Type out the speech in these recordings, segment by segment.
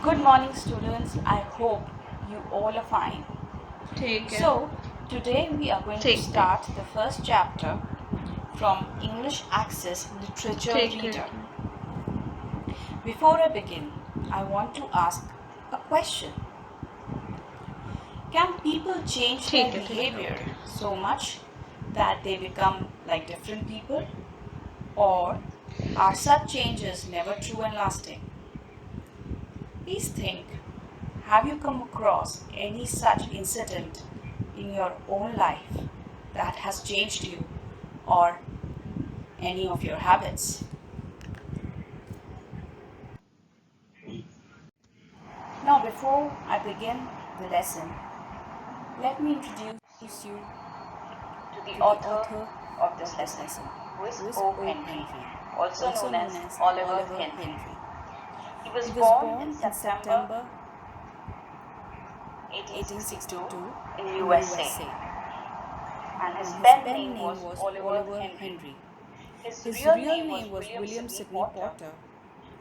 Good morning, students. I hope you all are fine. ठीक है So, today we are going to ठीक है start the first chapter from English Access Literature ठीक है Reader. Before I begin, I want to ask a question. Can people change their ठीक है behavior okay so much that they become like different people? Or are such changes never true and lasting? Please think, have you come across any such incident in your own life that has changed you or any of your habits? Now, before I begin the lesson, let me introduce you to the author of this lesson, who is O. Henry, also known as Oliver Henry. He was born in September 1862 in USA, and his pen name was Oliver Henry. His real name was William Sidney Potter,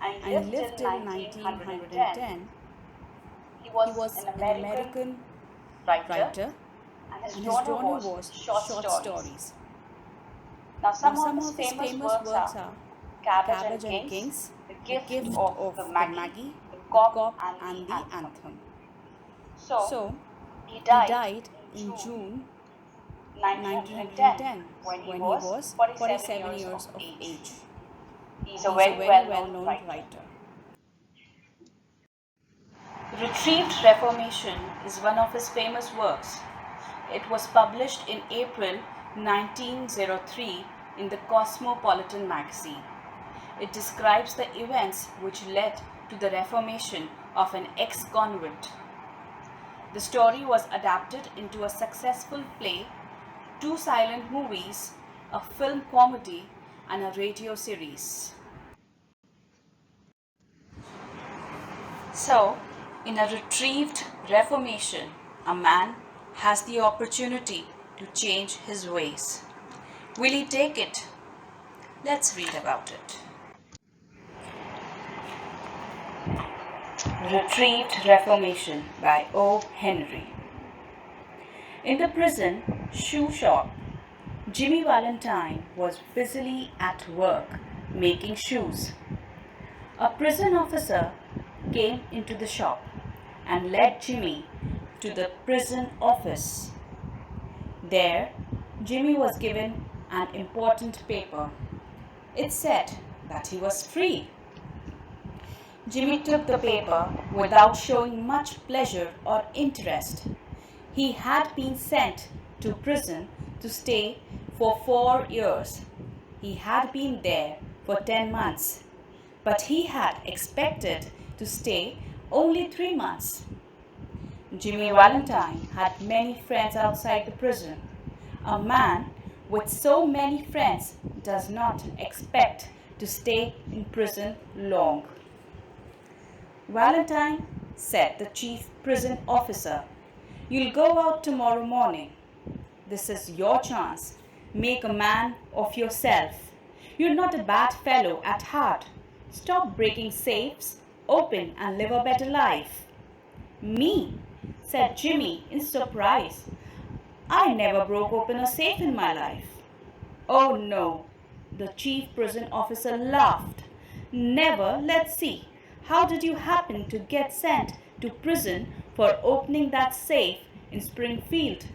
and he lived till 1910. He was an American writer, and his genre was short stories. Now, some of his famous works are Cabbage and Kings, The Gift of the Maggie, The Cock and the Anthem. So, he died in June 1910 when he was 47 years of age. He is a very well-known writer. Retrieved Reformation is one of his famous works. It was published in April 1903 in the Cosmopolitan magazine. It describes the events which led to the reformation of an ex-convict. The story was adapted into a successful play, 2 silent movies, a film comedy, and a radio series. So, in a retrieved reformation, a man has the opportunity to change his ways. Will he take it? Let's read about it. Retrieved Reformation by O. Henry. In the prison shoe shop, Jimmy Valentine was busily at work making shoes. A prison officer came into the shop and led Jimmy to the prison office. There, Jimmy was given an important paper. It said that he was free. Jimmy took the paper without showing much pleasure or interest. He had been sent to prison to stay for 4 years. He had been there for 10 months, but he had expected to stay only 3 months. Jimmy Valentine had many friends outside the prison. A man with so many friends does not expect to stay in prison long. Valentine, said the chief prison officer, "You'll go out tomorrow morning. This is your chance. Make a man of yourself. You're not a bad fellow at heart. Stop breaking safes, open and live a better life." "Me?" said Jimmy in surprise. "I never broke open a safe in my life." "Oh no," the chief prison officer laughed. "Never? Let's see. How did you happen to get sent to prison for opening that safe in Springfield?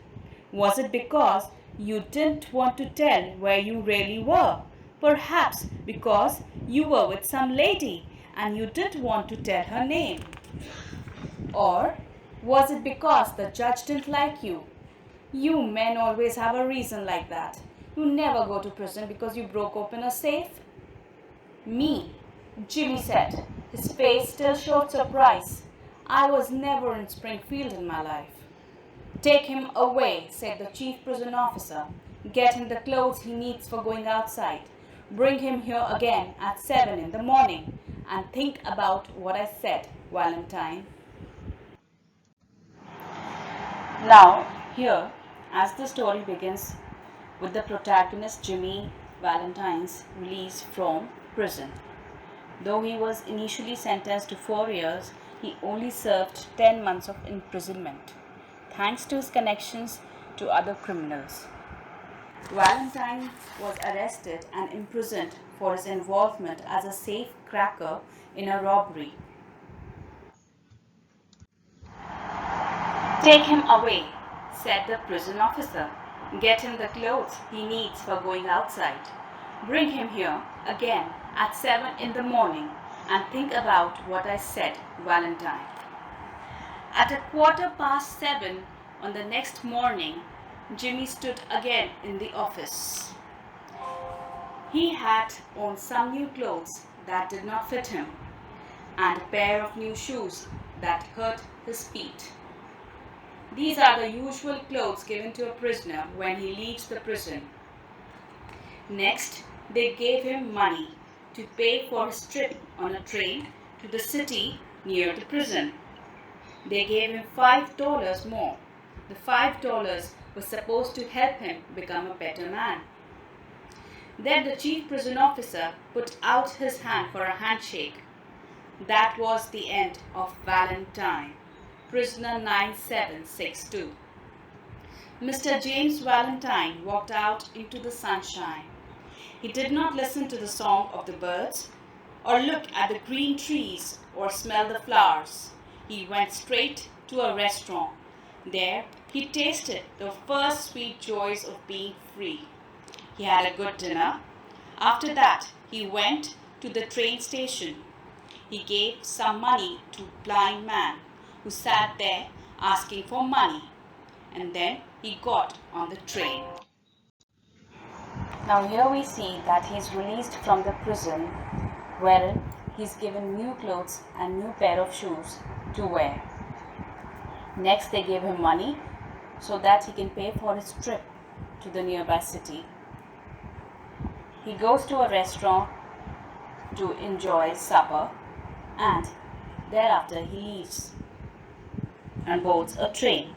Was it because you didn't want to tell where you really were? Perhaps because you were with some lady and you didn't want to tell her name? Or was it because the judge didn't like you? You men always have a reason like that. You never go to prison because you broke open a safe." "Me," Jimmy said. His face still showed surprise. "I was never in Springfield in my life." "Take him away," said the chief prison officer. "Get him the clothes he needs for going outside. Bring him here again at 7 in the morning. And think about what I said, Valentine." Now, here, as the story begins with the protagonist Jimmy Valentine's release from prison. Though he was initially sentenced to 4 years, he only served 10 months of imprisonment, thanks to his connections to other criminals. Valentine was arrested and imprisoned for his involvement as a safe cracker in a robbery. "Take him away," said the prison officer. "Get him the clothes he needs for going outside. Bring him here again at 7 in the morning and think about what I said, Valentine." At 7:15 on the next morning, Jimmy stood again in the office. He had on some new clothes that did not fit him and a pair of new shoes that hurt his feet. These are the usual clothes given to a prisoner when he leaves the prison. Next, they gave him money to pay for his trip on a train to the city near the prison. They gave him $5 more. The $5 was supposed to help him become a better man. Then the chief prison officer put out his hand for a handshake. That was the end of Valentine, prisoner 9762. Mr. James Valentine walked out into the sunshine. He did not listen to the song of the birds, or look at the green trees, or smell the flowers. He went straight to a restaurant. There he tasted the first sweet joys of being free. He had a good dinner. After that, he went to the train station. He gave some money to a blind man who sat there asking for money, and then he got on the train. Now here we see that he is released from the prison, wherein he is given new clothes and new pair of shoes to wear. Next they gave him money so that he can pay for his trip to the nearby city. He goes to a restaurant to enjoy supper, and thereafter he leaves and boards a train.